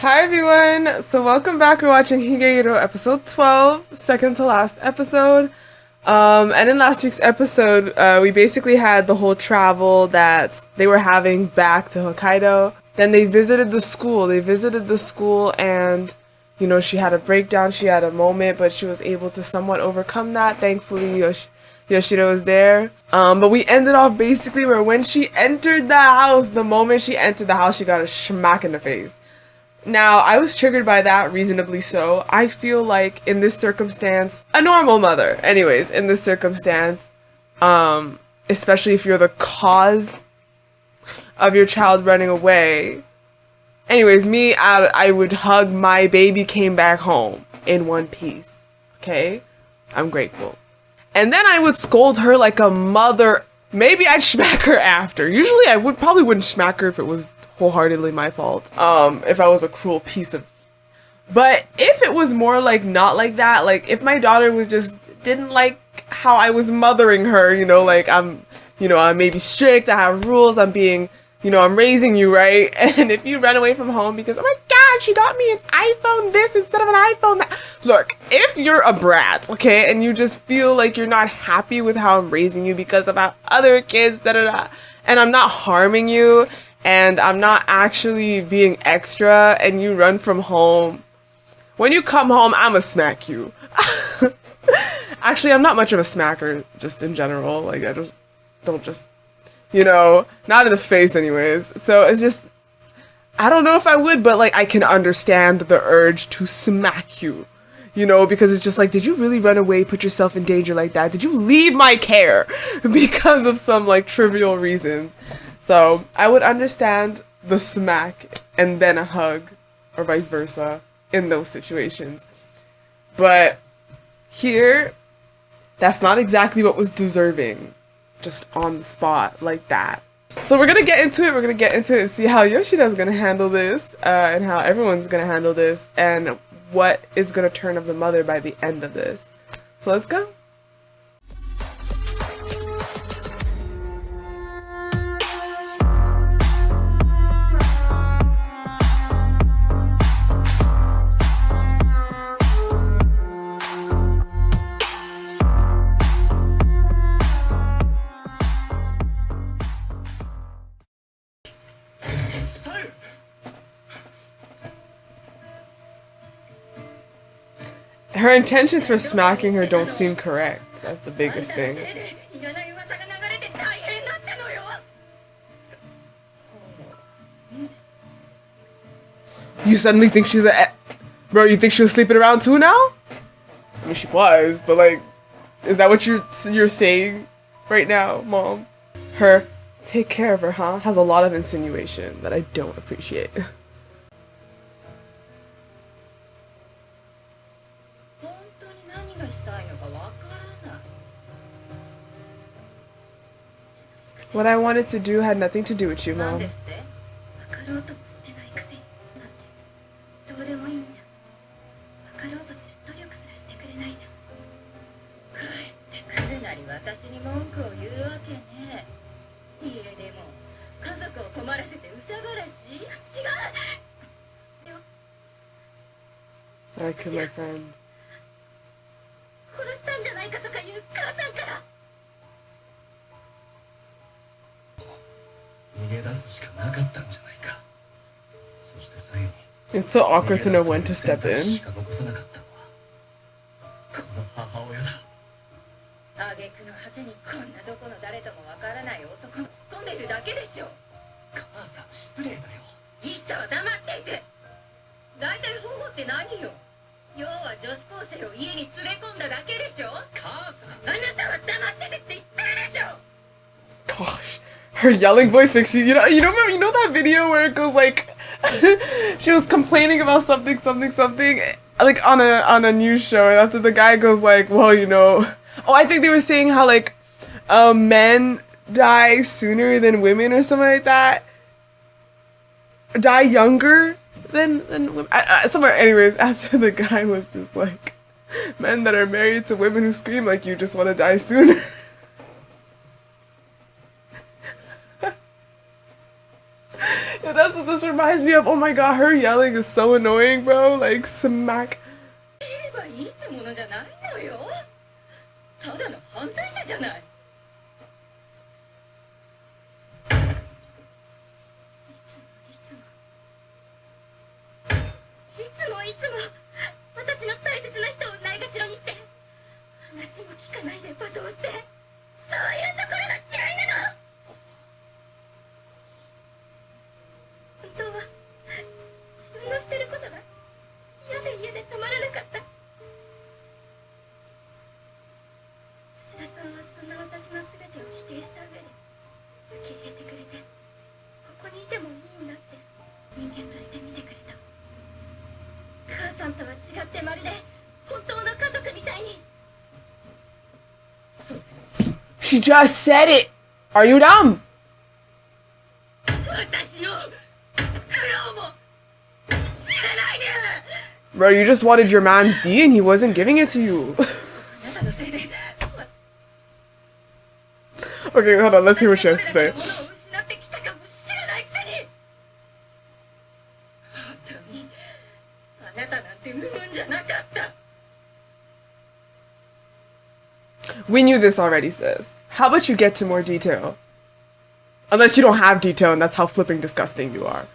Hi everyone! So welcome back. We're watching Higehiro episode 12, second to last episode. And in last week's episode, we basically had the whole travel that they were having back to Hokkaido. Then they visited the school. And, you know, she had a breakdown, she had a moment, but she was able to somewhat overcome that. Thankfully, Yoshida was there. But we ended off basically where when she entered the house, the moment she entered the house, she got a smack in the face. Now, I was triggered by that, reasonably so. I feel like in this circumstance, a normal mother, anyways, in this circumstance, especially if you're the cause of your child running away. Anyways, I would hug my baby came back home in one piece. Okay? I'm grateful. And then I would scold her like a mother. Maybe I'd smack her after. Usually I probably wouldn't smack her if it was wholeheartedly my fault. If I was a cruel piece of... But if it was more like not like that, like if my daughter was just didn't like how I was mothering her, you know, like I'm maybe strict, I have rules, I'm being, I'm raising you, right? And if you run away from home because, oh my god, she got me an iPhone this instead of an iPhone that. Look, if you're a brat, okay, and you just feel like you're not happy with how I'm raising you because of how other kids, and I'm not harming you, and I'm not actually being extra, and you run from home, when you come home, I'ma smack you. Actually, I'm not much of a smacker, just in general. Like, I just don't just, not in the face anyways. So it's just, I don't know if I would, but like, I can understand the urge to smack you. Because it's just like, did you really run away, put yourself in danger like that? Did you leave my care because of some like trivial reasons? So I would understand the smack and then a hug or vice versa in those situations. But here, that's not exactly what was deserving, just on the spot like that. So we're going to get into it and see how Yoshida's going to handle this and how everyone's going to handle this and what is going to turn up the mother by the end of this. So let's go. Her intentions for smacking her don't seem correct. That's the biggest thing. You suddenly think she's Bro, you think she was sleeping around too now? I mean, she was, but like, is that what you're saying right now, Mom? Her, take care of her, huh? Has a lot of insinuation that I don't appreciate. What I wanted to do had nothing to do with you, Mom. I killed my friend. It's so awkward to know when to step in. Gosh, her yelling voice makes you know that video where it goes like she was complaining about something like on a news show, and after the guy goes like, well, oh, I think they were saying how like men die sooner than women or something like that, die younger than women. Somewhere, anyways, after the guy was just like, men that are married to women who scream like you just want to die sooner. Yeah, that's what the this reminds me of, oh my god, her yelling is so annoying, bro. Like, smack. She just said it! Are you dumb? Bro, you just wanted your man's D and he wasn't giving it to you. Okay, hold on, let's hear what she has to say. We knew this already, sis. How about you get to more detail? Unless you don't have detail and that's how flipping disgusting you are.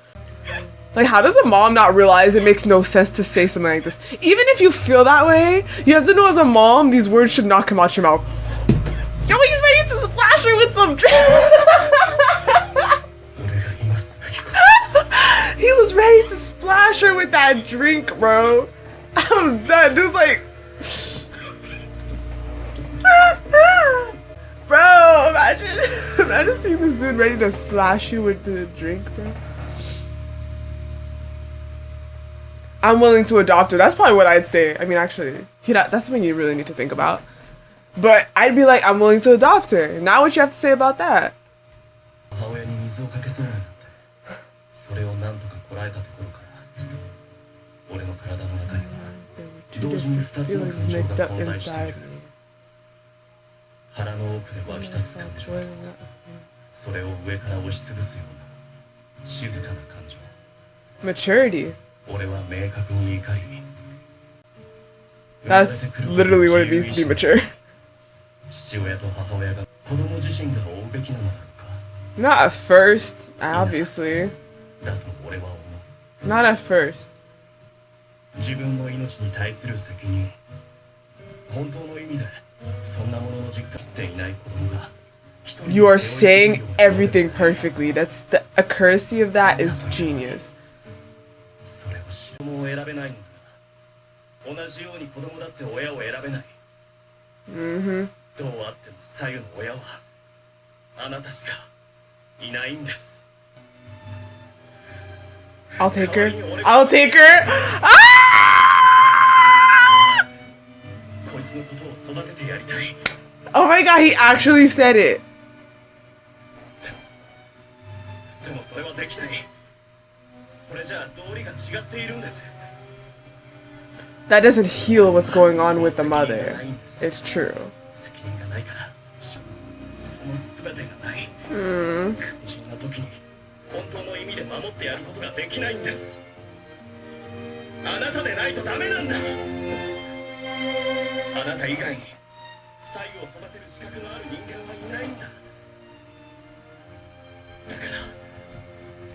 Like, how does a mom not realize it makes no sense to say something like this? Even if you feel that way, you have to know as a mom, these words should not come out your mouth. Yo, he's ready to splash her with some drink. He was ready to splash her with that drink, bro. I'm done. Dude's like... Bro, imagine seeing this dude ready to slash you with the drink, bro. I'm willing to adopt her. That's probably what I'd say. I mean, actually, that's something you really need to think about. But I'd be like, I'm willing to adopt her. Now what you have to say about that? Two different feelings mixed up inside me. Maturity. That's literally what it means to be mature. Not at first, obviously. Not at first. You are saying everything perfectly. That's the accuracy of that is genius. Mm-hmm. I'll take her. I'll take her. Ah! Oh my god, he actually said it. That doesn't heal what's going on with the mother. It's true.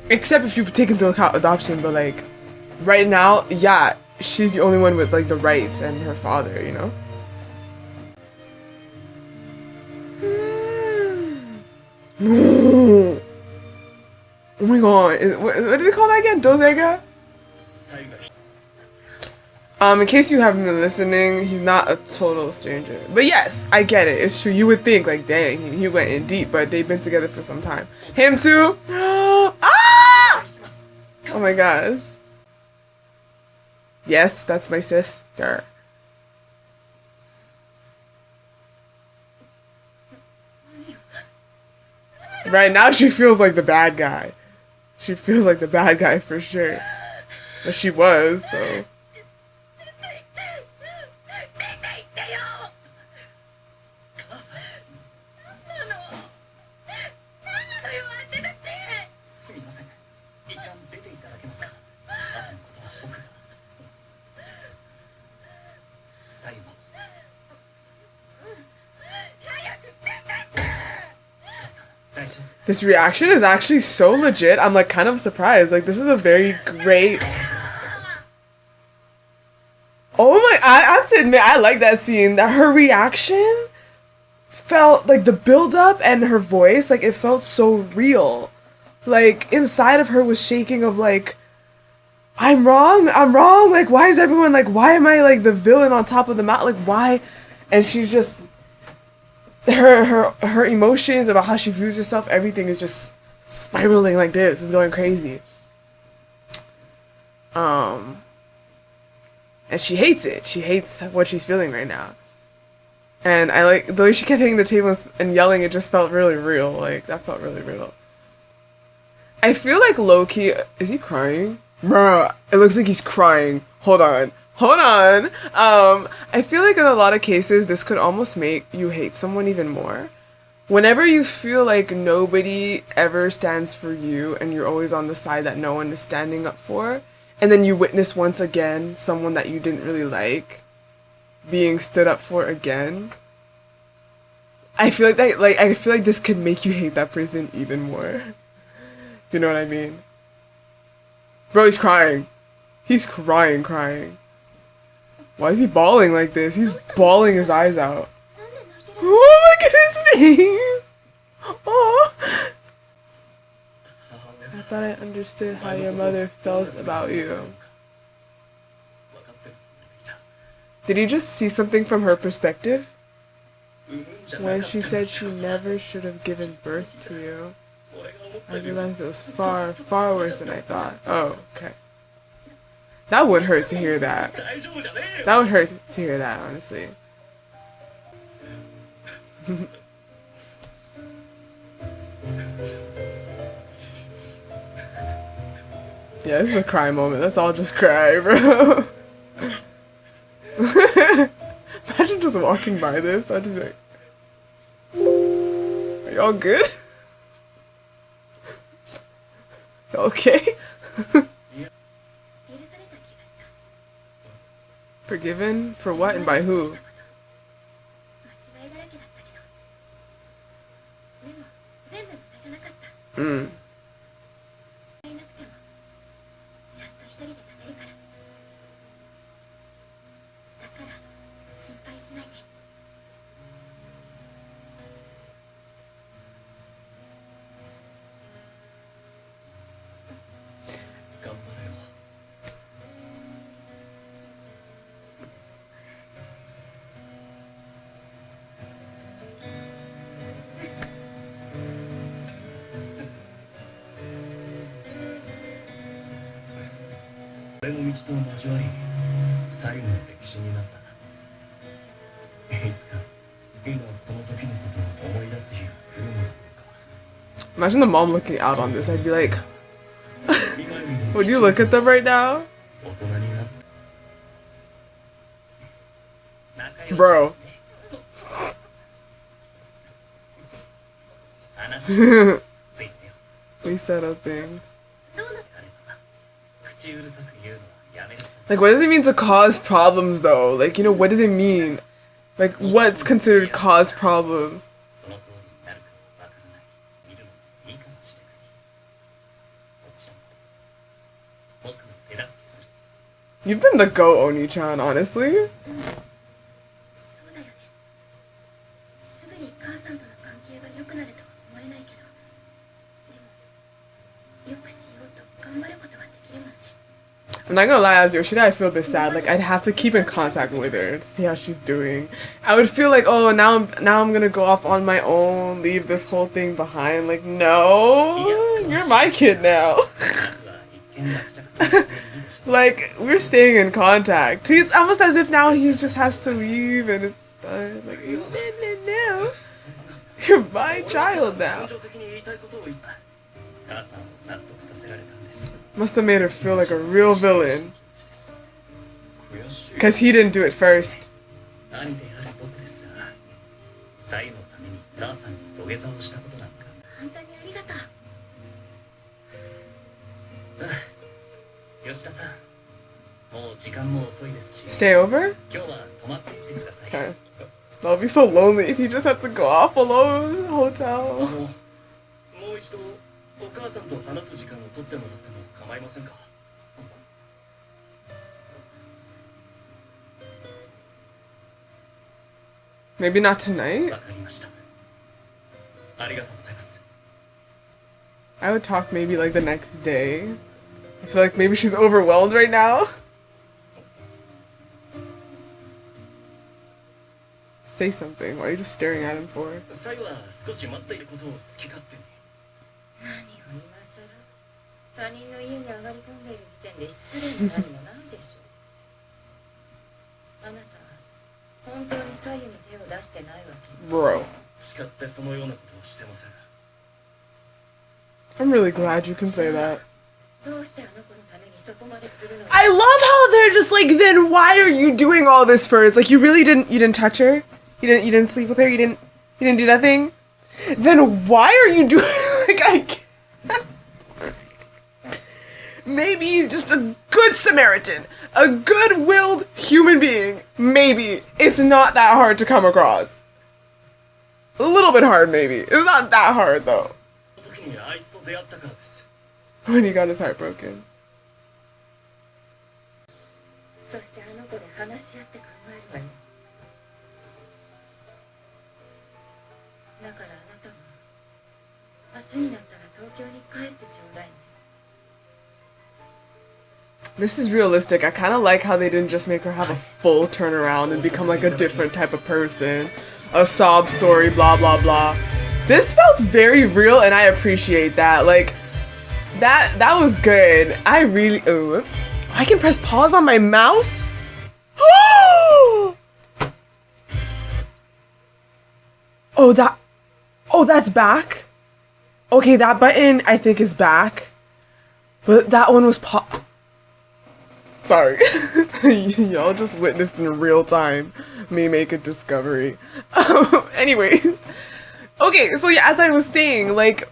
Except if you take into account adoption, but like right now, yeah, she's the only one with like the rights and her father, you know? Oh my god, what did they call that again? Dozega? In case you haven't been listening, he's not a total stranger. But yes, I get it. It's true. You would think, like, dang, he went in deep, but they've been together for some time. Him too? Ah! Oh my gosh. Yes, that's my sister. Right now, she feels like the bad guy. She feels like the bad guy for sure. But she was, so... This reaction is actually so legit. I'm like kind of surprised. Like this is a very great. Oh my! I have to admit, I like that scene. That her reaction felt like the build up and her voice, like it felt so real. Like inside of her was shaking of like, I'm wrong. Like why is everyone like? Why am I like the villain on top of the mountain? Like why? And she's just her emotions about how she views herself. Everything is just spiraling like this. It's going crazy. And she hates it. She hates what she's feeling right now. And I like the way she kept hitting the table and yelling. It just felt really real. Like that felt really real. I feel like low-key, is he crying? Bruh, it looks like he's crying. Hold on. I feel like in a lot of cases, this could almost make you hate someone even more. Whenever you feel like nobody ever stands for you and you're always on the side that no one is standing up for, and then you witness once again someone that you didn't really like being stood up for again, I feel like that, like I feel like this could make you hate that person even more. If you know what I mean. Bro, he's crying. He's crying. Why is he bawling like this? He's bawling his eyes out. Oh, look at his face! Oh. I thought I understood how your mother felt about you. Did he just see something from her perspective? When she said she never should have given birth to you, I realized it was far, far worse than I thought. Oh, okay. That would hurt to hear that. That would hurt to hear that, honestly. Yeah, this is a cry moment. Let's all just cry, bro. Imagine just walking by this. I'd just be like, are y'all good? Y'all okay? Forgiven? For what and by who? Mm. Imagine the mom looking out on this. I'd be like, would you look at them right now? Bro. We settle things. Like, what does it mean to cause problems, though? Like, you know, what does it mean? Like, what's considered cause problems? You've been the GOAT, Oni-chan, honestly. I'm not gonna lie, as Yoshida, I feel a bit sad. Like, I'd have to keep in contact with her to see how she's doing. I would feel like, oh, now I'm gonna go off on my own, leave this whole thing behind. Like, no, you're my kid now. Like, we're staying in contact. It's almost as if now he just has to leave and it's done. Like, no. You're my child now. Must have made her feel like a real villain. Because he didn't do it first. Stay over? Okay. That would be so lonely if he just had to go off alone in the hotel. Maybe not tonight? I would talk maybe like the next day. I feel like maybe she's overwhelmed right now. Say something. Why are you just staring at him for? Bro. I'm really glad you can say that. I love how they're just like, then why are you doing all this for? It's like you didn't touch her? You didn't sleep with her? You didn't do nothing? Then why are you doing like I can't. Maybe he's just a good Samaritan, a good-willed human being. Maybe. It's not that hard to come across. A little bit hard, maybe. It's not that hard, though. When he got his heart broken. This is realistic. I kind of like how they didn't just make her have a full turnaround and become like a different type of person. A sob story, blah, blah, blah. This felt very real and I appreciate that. Like, that was good. I really, oh, whoops. I can press pause on my mouse? Oh, that's back? Okay, that button I think is back. But that one was Sorry. Y'all just witnessed in real time me make a discovery. Anyways. Okay, so yeah, as I was saying, like,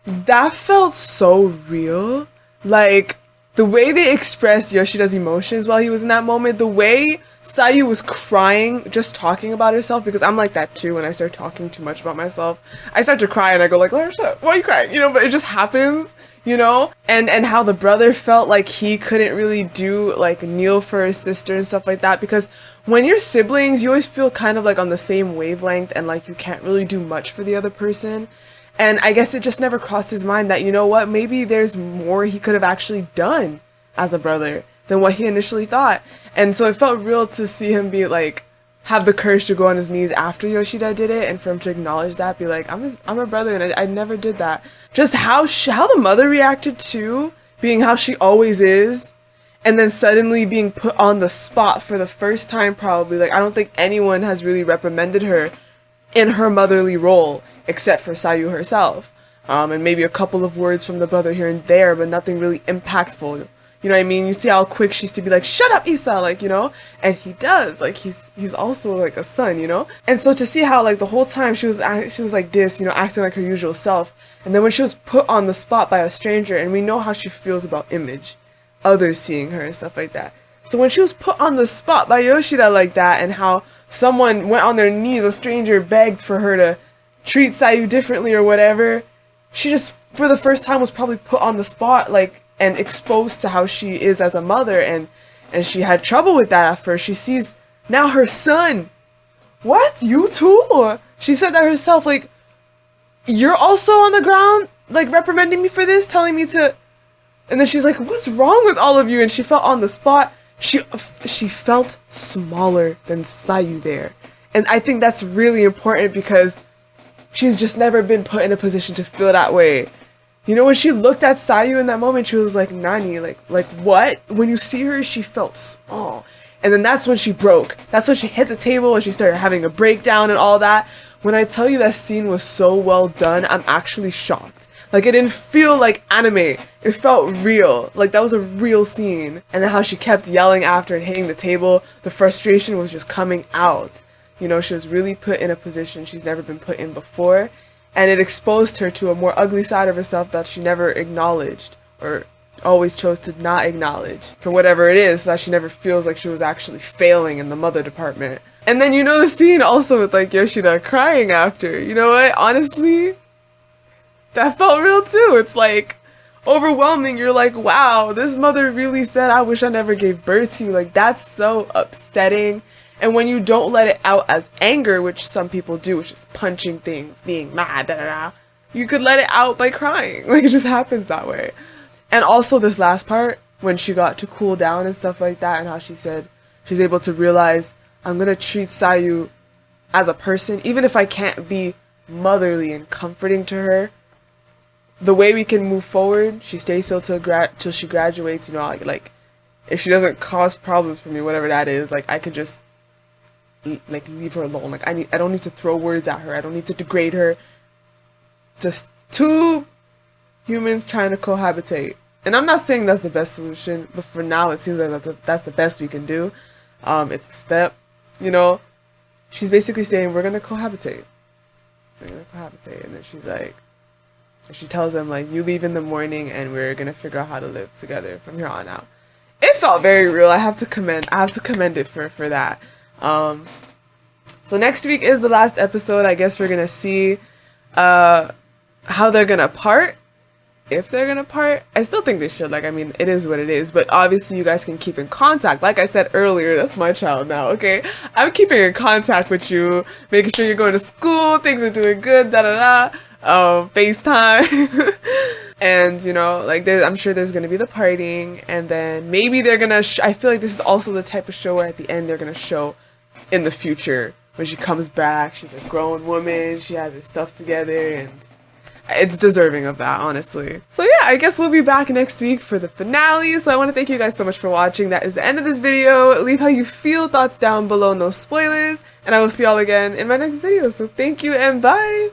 that felt so real. Like, the way they expressed Yoshida's emotions while he was in that moment, the way Sayu was crying, just talking about herself, because I'm like that too when I start talking too much about myself. I start to cry and I go like, let her shut up. Why are you crying? You know, but it just happens. You know, and how the brother felt like he couldn't really do like kneel for his sister and stuff like that, because when you're siblings you always feel kind of like on the same wavelength and like you can't really do much for the other person. And I guess it just never crossed his mind that, you know what, maybe there's more he could have actually done as a brother than what he initially thought. And so it felt real to see him be like, have the courage to go on his knees after Yoshida did it, and for him to acknowledge that, be like, I'm a brother and I never did that. Just how the mother reacted to being how she always is, and then suddenly being put on the spot for the first time probably. Like, I don't think anyone has really reprimanded her in her motherly role except for Sayu herself. And maybe a couple of words from the brother here and there, but nothing really impactful. You know what I mean? You see how quick she used to be like, shut up, Issa, like, you know? And he does, like, he's also like a son, you know? And so to see how like the whole time she was like this, you know, acting like her usual self. And then when she was put on the spot by a stranger, and we know how she feels about image, others seeing her and stuff like that. So when she was put on the spot by Yoshida like that, and how someone went on their knees, a stranger begged for her to treat Sayu differently or whatever, she just, for the first time, was probably put on the spot, like, and exposed to how she is as a mother, and she had trouble with that at first. She sees now her son. What? You too? She said that herself, like, you're also on the ground, like, reprimanding me for this, telling me to... And then she's like, what's wrong with all of you? And she felt on the spot. She felt smaller than Sayu there. And I think that's really important because she's just never been put in a position to feel that way. You know, when she looked at Sayu in that moment, she was like, Nani, like what? When you see her, she felt small. And then that's when she broke. That's when she hit the table and she started having a breakdown and all that. When I tell you that scene was so well done, I'm actually shocked. Like, it didn't feel like anime. It felt real. Like, that was a real scene. And then how she kept yelling after and hitting the table, the frustration was just coming out. You know, she was really put in a position she's never been put in before. And it exposed her to a more ugly side of herself that she never acknowledged, or always chose to not acknowledge, for whatever it is, so that she never feels like she was actually failing in the mother department. And then, you know, the scene also with like Yoshida crying after. You know what? Honestly, that felt real too. It's like overwhelming. You're like, wow, this mother really said, I wish I never gave birth to you. Like, that's so upsetting. And when you don't let it out as anger, which some people do, which is punching things, being mad, da, da, da, you could let it out by crying. Like, it just happens that way. And also this last part, when she got to cool down and stuff like that, and how she said she's able to realize, I'm gonna treat Sayu as a person, even if I can't be motherly and comforting to her. The way we can move forward, she stays still till she graduates, you know, like if she doesn't cause problems for me, whatever that is, like I could just like leave her alone. Like I don't need to throw words at her. I don't need to degrade her. Just two humans trying to cohabitate. And I'm not saying that's the best solution, but for now it seems like that's the best we can do. It's a step, you know. She's basically saying we're gonna cohabitate. We're gonna cohabitate, and then she's like, she tells him like, you leave in the morning, and we're gonna figure out how to live together from here on out. It felt very real. I have to commend it for that. So next week is the last episode. I guess we're gonna see how they're gonna part. If they're gonna part, I still think they should. Like, I mean, it is what it is, but obviously you guys can keep in contact. Like I said earlier, that's my child now, okay? I'm keeping in contact with you, making sure you're going to school, things are doing good, FaceTime. And, you know, like, I'm sure there's gonna be the partying, and then maybe they're gonna, I feel like this is also the type of show where at the end they're gonna show in the future, when she comes back, she's a grown woman, she has her stuff together, and it's deserving of that, honestly. So yeah, I guess we'll be back next week for the finale. So I want to thank you guys so much for watching. That is the end of this video. Leave how you feel, thoughts down below, no spoilers. And I will see y'all again in my next video. So thank you and bye!